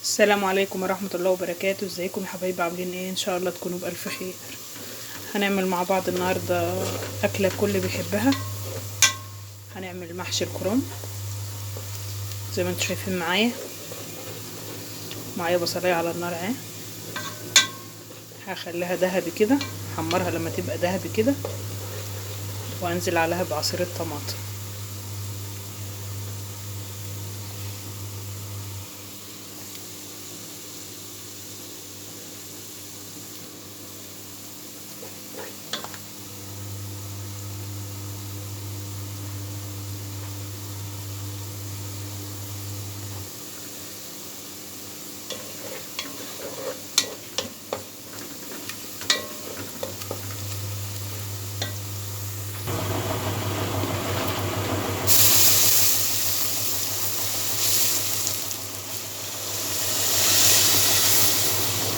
السلام عليكم ورحمة الله وبركاته. ازيكم يا حبايبي؟ عاملين ايه؟ ان شاء الله تكونوا بألف خير. هنعمل مع بعض النهاردة أكلة كل بيحبها. هنعمل محشي الكرنب زي ما انتم شايفين. معايا بصلاية على النار اهي. هخليها دهبي كده، حمرها لما تبقى دهبي كده، وانزل عليها بعصير الطماطم.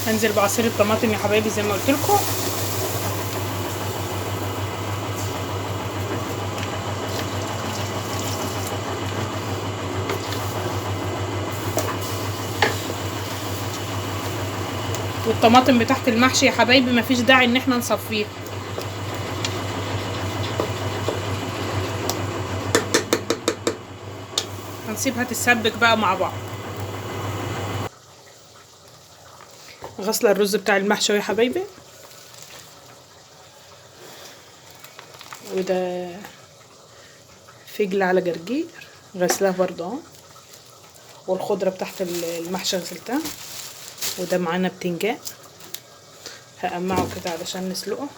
هنزل بعصير الطماطم يا حبايبي زي ما قلت لكم. والطماطم بتاعت المحشي يا حبايبي مفيش داعي ان احنا نصفيها، هنسيبها تتسبك بقى مع بعض. غسله الرز بتاع المحشي يا حبايبي، وده فجل على جرجير غسلاه برضه اهو، والخضره بتاعت المحشي غسلتها. وده معانا بتنجان هقمعه كده علشان نسلقه.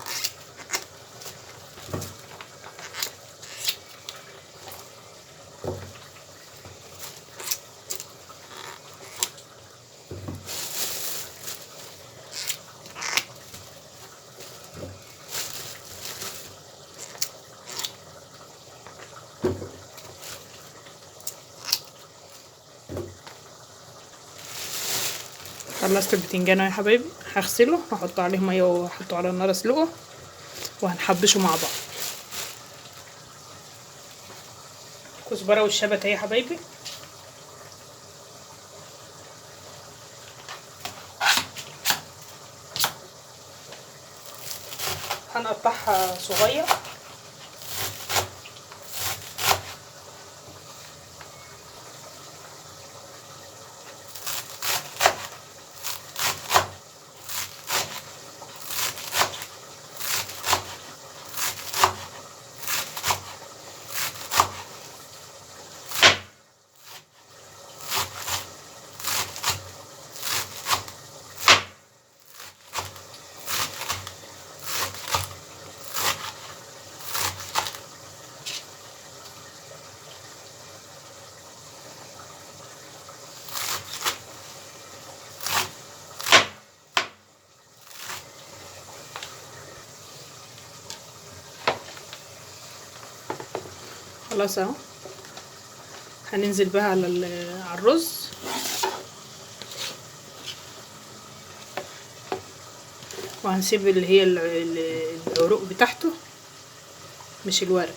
خلصت البتنجان يا حبايبي، هغسله هحط عليه ميه واحطه على النار اسلقه، وهنحبشه مع بعض. كزبره والشبت يا حبايبي. هنقطعها صغير. خلاص اهو. هننزل بقى على الرز، وهنسيب اللي هي العروق بتاعته مش الورق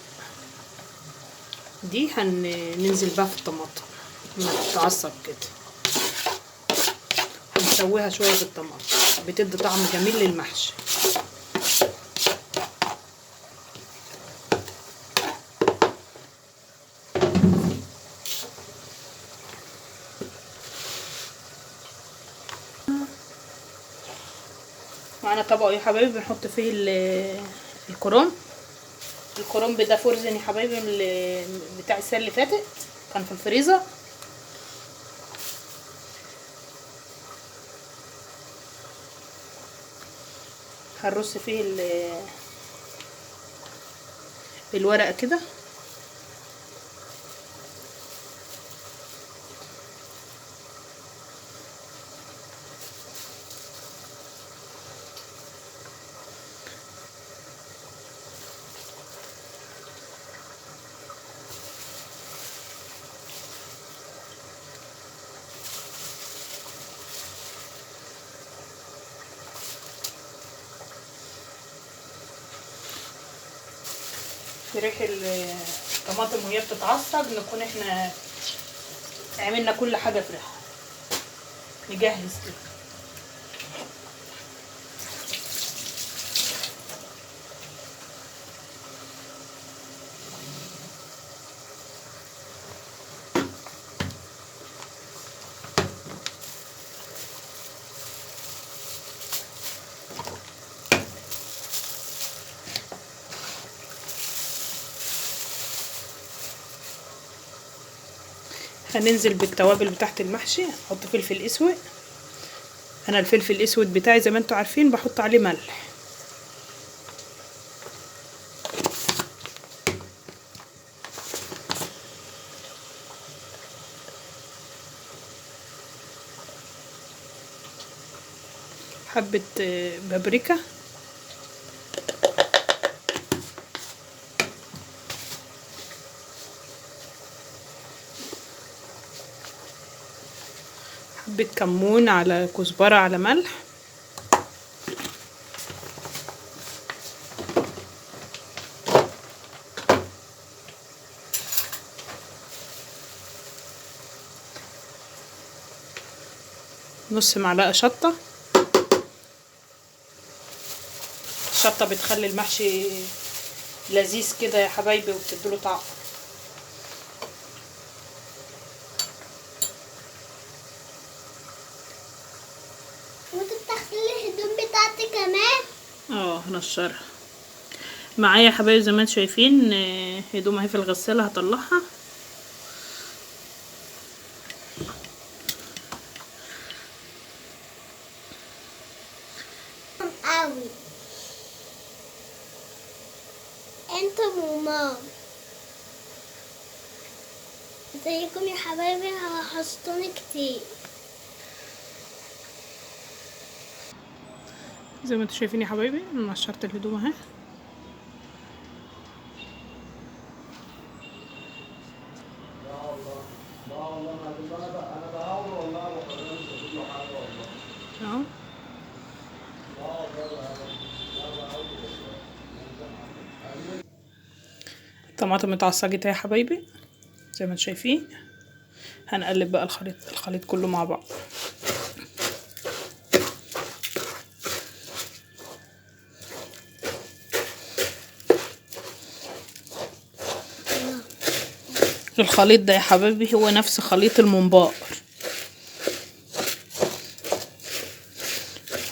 دي. هننزل بقى في الطماطم لما تتعصب كده، هنسويها شويه في الطماطم، بتدي طعم جميل للمحشي. معانا طبق يا حبايبي بنحط فيه الكرنب. الكرنب ده فرزن يا حبايبي بتاع السنه اللي فاتت، كان في الفريزر. هنرص فيه الورقه كده، في ريح الطماطم وهي بتتعصب نكون احنا عملنا كل حاجه في ريحها. نجهز كده. هننزل بالتوابل بتاعت المحشي. هنحط فلفل اسود. انا الفلفل الاسود بتاعي زي ما انتوا عارفين بحط عليه ملح. حبة بابريكا. حبة كمون على كزبرة على ملح. نص معلقة شطة. الشطة بتخلي المحشي لذيذ كده يا حبايبي وبتديله طعم. وانت بتغسلي الهدوم بتاعتي كمان؟ هنشرها معايا يا حبايبي زي ما انتوا شايفين. هدوم اهي في الغسالة هطلعها. قوي انت وماما ازيكم يا حبايبي، وحشتوني كتير. زي ما انتوا شايفين يا حبايبي انا نشرت الهدوم اهي. اهو الطماطم اتعصجت اهي يا حبايبي زي ما انتوا شايفين. هنقلب بقى الخليط كله مع بعض. الخليط ده يا حبايبي هو نفس خليط الممبار.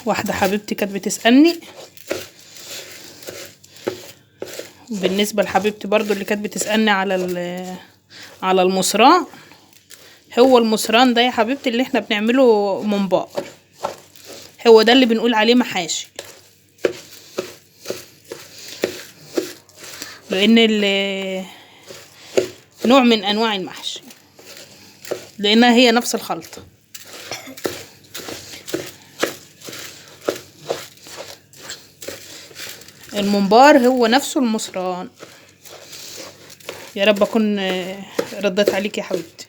واحدة حبيبتي كانت بتسألني، بالنسبة لحبيبتي برضو اللي كانت بتسألني على المصران. هو المصران ده يا حبيبتي اللي احنا بنعمله ممبار، هو ده اللي بنقول عليه محاشي. لان نوع من انواع المحشي، لانها هي نفس الخلطة. الممبار هو نفسه المصران. يا رب اكون رديت عليك يا حبيبتي.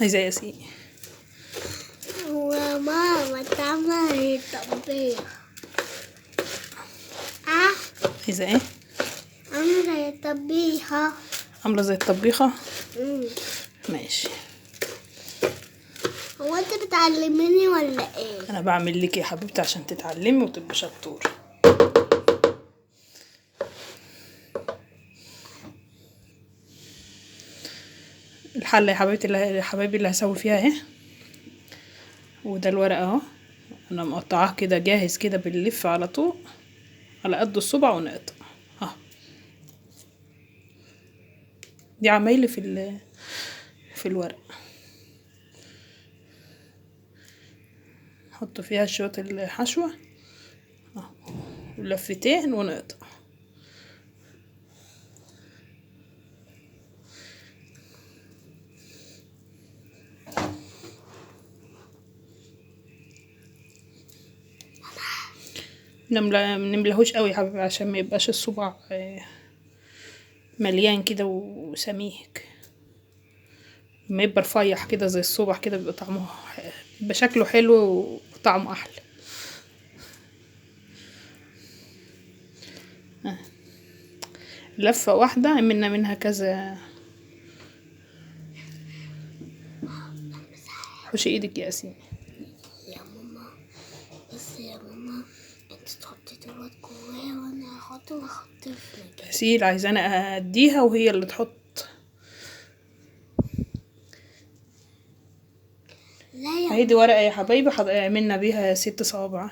عايزة يا سيدي. وماما تعمل طبيخ. عايزة ايه؟ عاملة زي الطبيخة. عاملة زي الطبيخة. ماشي. هو انت بتعلميني ولا ايه؟ انا بعمل لك يا حبيبتي عشان تتعلمي وتبقي شطورة. الحلة يا حبايبي اللي هسوي فيها اهي. وده الورق اهو، انا مقطعاه كده جاهز كده بنلف على طول على قد الصبع ونقطع اهو. دي عمايلي في الورق. نحط فيها شوية الحشوة اهو ولفتين ونقطع. منملهوش قوي يا حبيبي عشان ما يبقاش الصبع مليان كده وسميك. لما يبقى رفيع كده زي الصبع كده بيبقى طعمه، بيبقى شكله حلو وطعمه احلى. لفة واحدة عملنا منها كذا. حوشي ايدك يا ياسين. يا ماما بس يا ماما انت تحطي دوت جوايا وانا هحط في مكان. تسيل عايزاني اديها وهي اللي تحط. لا يا اهي دي ورقة يا حبايبي عملنا بيها 6 صوابع.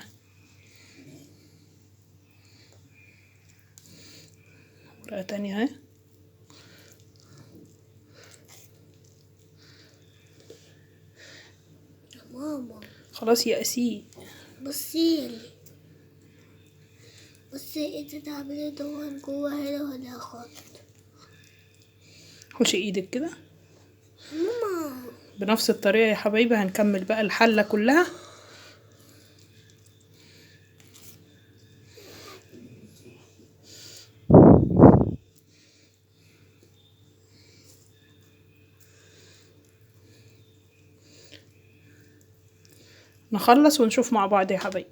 ورقة تانية اهي. يا ماما خلاص يا اسيل. بصيلي بصي انت تعملي دوت جوا هنا وانا هحط. حوشي ايدك كده. ماما بنفس الطريقة يا حبايبي هنكمل بقى الحلة كلها. نخلص ونشوف مع بعض يا حبايبي.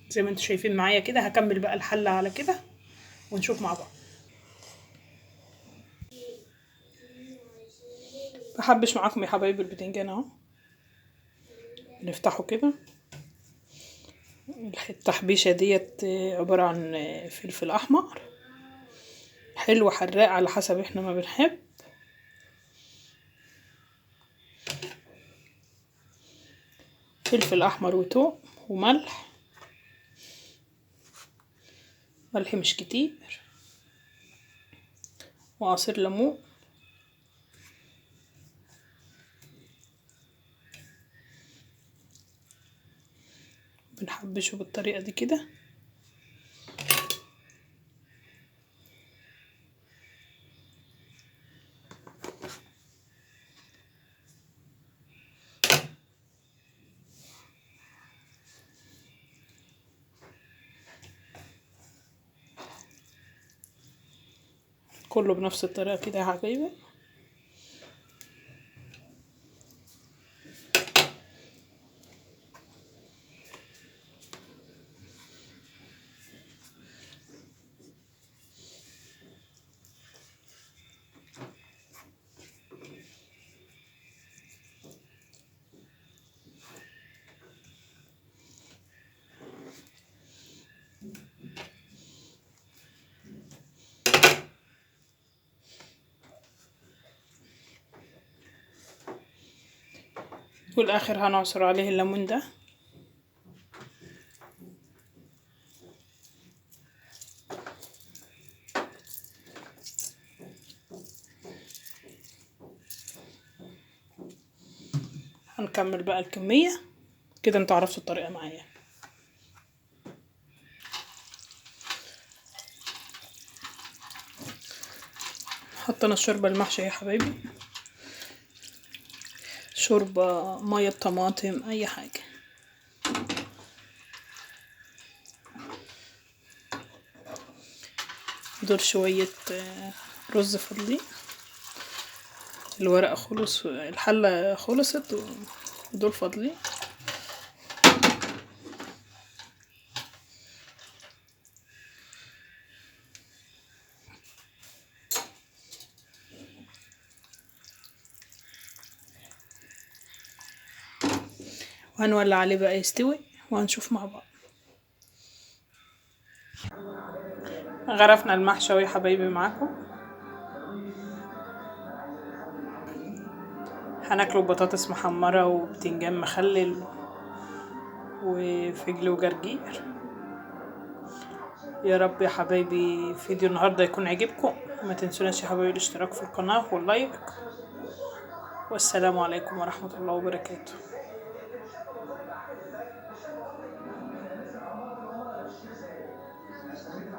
زي ما انتم شايفين معايا كده هكمل بقى الحلة على كده ونشوف مع بعض. بحبش معاكم يا حبايبي البتنجان اهو. نفتحه كده. التحبيشة ديت عبارة عن فلفل احمر حلو حراق على حسب احنا ما بنحب. فلفل احمر وتوم وملح. ملح مش كتير. وعصير ليمون. بنحبشه بالطريقة دي كده. كله بنفس الطريقة كده يا حبايبي. والاخر هنعصر عليه الليمون ده. هنكمل بقى الكمية كده. انتوا عرفتوا الطريقة معايا. حطينا الشوربة المحشي يا حبايبي. شوربة مية طماطم اي حاجة. دول شوية رز فضلي. الورق خلص الحلة خلصت ودول فضلي. وهنولع عليه بقى يستوي وهنشوف مع بعض. غرفنا المحشي يا حبايبي معاكم. هناكله بطاطس محمرة وبتنجان مخلل وفجل وجرجير. يا رب يا حبايبي فيديو النهارده يكون عجبكم. ما تنسوناش يا حبايبي الاشتراك في القناة واللايك. والسلام عليكم ورحمة الله وبركاته.